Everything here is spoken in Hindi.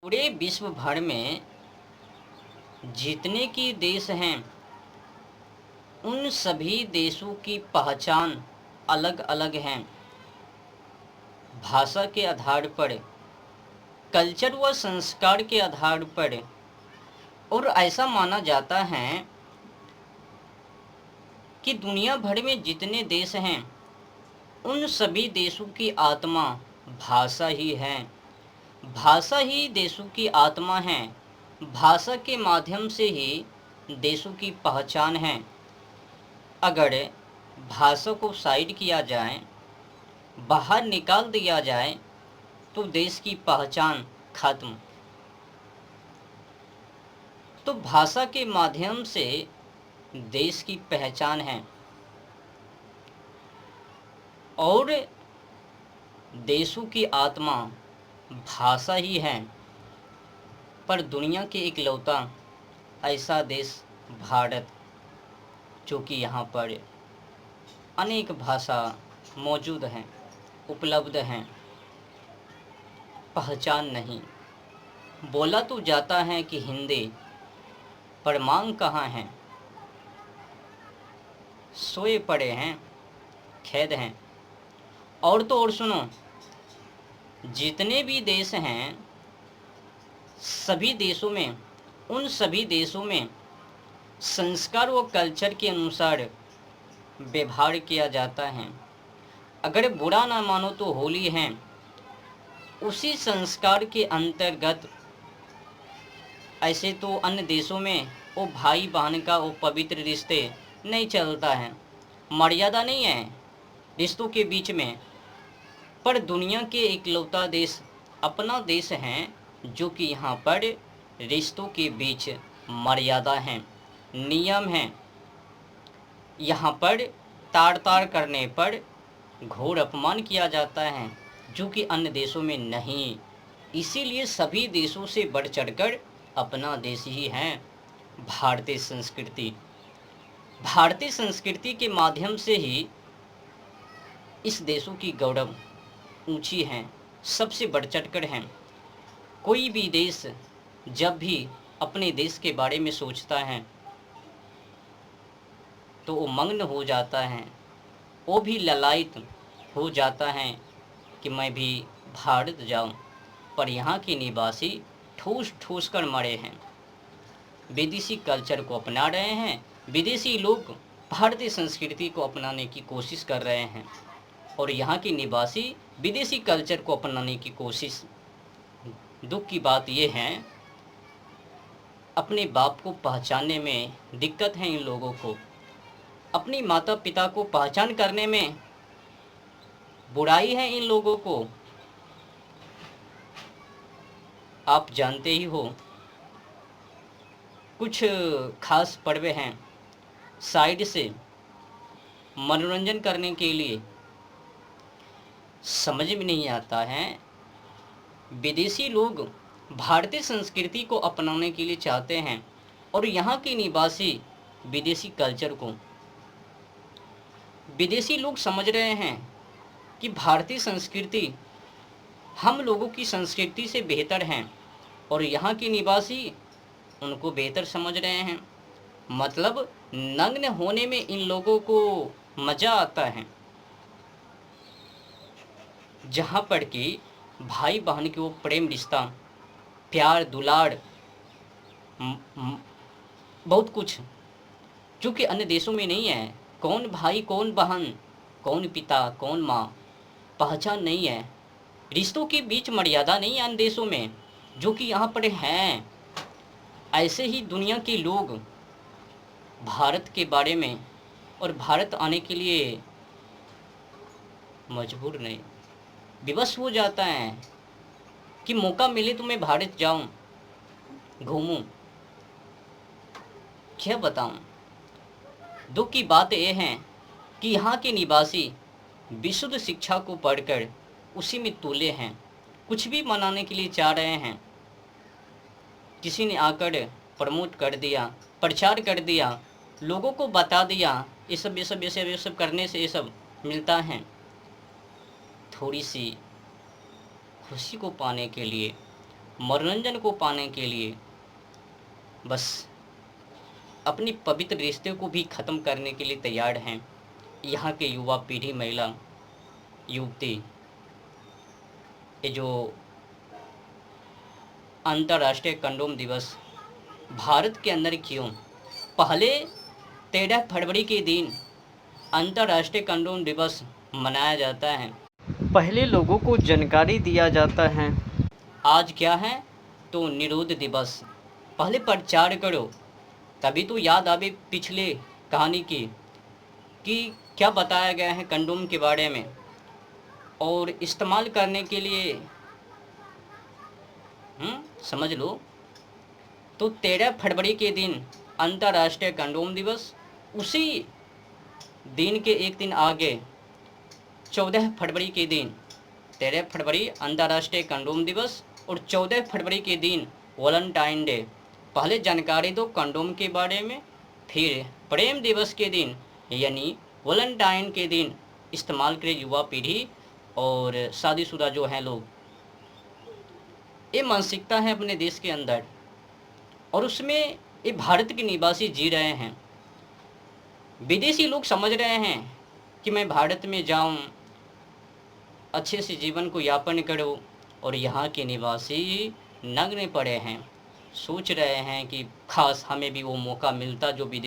पूरे विश्व भर में जितने की देश हैं उन सभी देशों की पहचान अलग अलग हैं। भाषा के आधार पर, कल्चर व संस्कार के आधार पर। और ऐसा माना जाता है कि दुनिया भर में जितने देश हैं उन सभी देशों की आत्मा भाषा ही है। भाषा ही देशों की आत्मा है। भाषा के माध्यम से ही देशों की पहचान है। अगर भाषा को साइड किया जाए, बाहर निकाल दिया जाए तो देश की पहचान खत्म। तो भाषा के माध्यम से देश की पहचान है और देशों की आत्मा भाषा ही है। पर दुनिया के इकलौता ऐसा देश भारत, जो कि यहाँ पर अनेक भाषा मौजूद हैं, उपलब्ध हैं, पहचान नहीं। बोला तो जाता है कि हिंदी, पर मांग कहाँ है। सोए पड़े हैं, खेद हैं। और तो और सुनो, जितने भी देश हैं सभी देशों में, उन सभी देशों में संस्कार व कल्चर के अनुसार व्यवहार किया जाता है। अगर बुरा ना मानो तो होली है उसी संस्कार के अंतर्गत। ऐसे तो अन्य देशों में वो भाई बहन का वो पवित्र रिश्ते नहीं चलता है, मर्यादा नहीं है रिश्तों के बीच में। पर दुनिया के इकलौता देश अपना देश है जो कि यहाँ पर रिश्तों के बीच मर्यादा है, नियम है। यहाँ पर ताड़ ताड़ करने पर घोर अपमान किया जाता है, जो कि अन्य देशों में नहीं। इसीलिए सभी देशों से बढ़ चढ़कर अपना देश ही है भारतीय संस्कृति। भारतीय संस्कृति के माध्यम से ही इस देशों की गौरव ऊंची है, सबसे बढ़ चढ़कर हैं। कोई भी देश जब भी अपने देश के बारे में सोचता है तो वो मग्न हो जाता है, वो भी ललायित हो जाता है कि मैं भी भारत जाऊं। पर यहाँ के निवासी ठूस ठूस कर मरे हैं, विदेशी कल्चर को अपना रहे हैं। विदेशी लोग भारतीय संस्कृति को अपनाने की कोशिश कर रहे हैं और यहाँ के निवासी विदेशी कल्चर को अपनाने की कोशिश। दुख की बात यह है, अपने बाप को पहचानने में दिक्कत है इन लोगों को, अपनी माता पिता को पहचान करने में बुराई है इन लोगों को। आप जानते ही हो, कुछ खास पर्व हैं साइड से मनोरंजन करने के लिए, समझ में नहीं आता है। विदेशी लोग भारतीय संस्कृति को अपनाने के लिए चाहते हैं और यहाँ के निवासी विदेशी कल्चर को। विदेशी लोग समझ रहे हैं कि भारतीय संस्कृति हम लोगों की संस्कृति से बेहतर है और यहाँ के निवासी उनको बेहतर समझ रहे हैं। मतलब नग्न होने में इन लोगों को मज़ा आता है, जहाँ पर कि भाई बहन की वो प्रेम रिश्ता, प्यार दुलार, बहुत कुछ जो कि अन्य देशों में नहीं है। कौन भाई कौन बहन, कौन पिता कौन माँ, पहचान नहीं है। रिश्तों के बीच मर्यादा नहीं है अन्य देशों में, जो कि यहाँ पर हैं। ऐसे ही दुनिया के लोग भारत के बारे में और भारत आने के लिए मजबूर नहीं, विवश हो जाता है कि मौका मिले तो मैं भारत जाऊं, घूमूं। क्या बताऊं, दुख की बात यह है कि यहाँ के निवासी विशुद्ध शिक्षा को पढ़कर उसी में तुले हैं, कुछ भी मनाने के लिए चाह रहे हैं। किसी ने आकर प्रमोट कर दिया, प्रचार कर दिया, लोगों को बता दिया ये सब करने से ये सब मिलता है। थोड़ी सी खुशी को पाने के लिए मनोरंजन को पाने के लिए बस अपनी पवित्र रिश्ते को भी ख़त्म करने के लिए तैयार हैं। यहाँ के युवा पीढ़ी, महिला, युवती, ये जो अंतर्राष्ट्रीय कंडोम दिवस भारत के अंदर क्यों पहले 13 फरवरी के दिन अंतर्राष्ट्रीय कंडोम दिवस मनाया जाता है, पहले लोगों को जानकारी दिया जाता है। आज क्या है तो निरोध दिवस, पहले प्रचार करो तभी तो याद आवे पिछले कहानी की कि क्या बताया गया है कंडोम के बारे में, और इस्तेमाल करने के लिए समझ लो। तो 13 फरवरी के दिन अंतर्राष्ट्रीय कंडोम दिवस, उसी दिन के एक दिन आगे 14 फरवरी के दिन 13 फरवरी अंतर्राष्ट्रीय कंडोम दिवस और 14 फरवरी के दिन वैलेंटाइन डे। पहले जानकारी दो कंडोम के बारे में, फिर प्रेम दिवस के दिन यानी वैलेंटाइन के दिन इस्तेमाल करें युवा पीढ़ी और शादीशुदा जो हैं लोग। ये मानसिकता है अपने देश के अंदर और उसमें ये भारत के निवासी जी रहे हैं। विदेशी लोग समझ रहे हैं कि मैं भारत में जाऊं, अच्छे से जीवन को यापन करूं, और यहाँ के निवासी नग्न पड़े हैं, सोच रहे हैं कि खास हमें भी वो मौका मिलता जो विदेश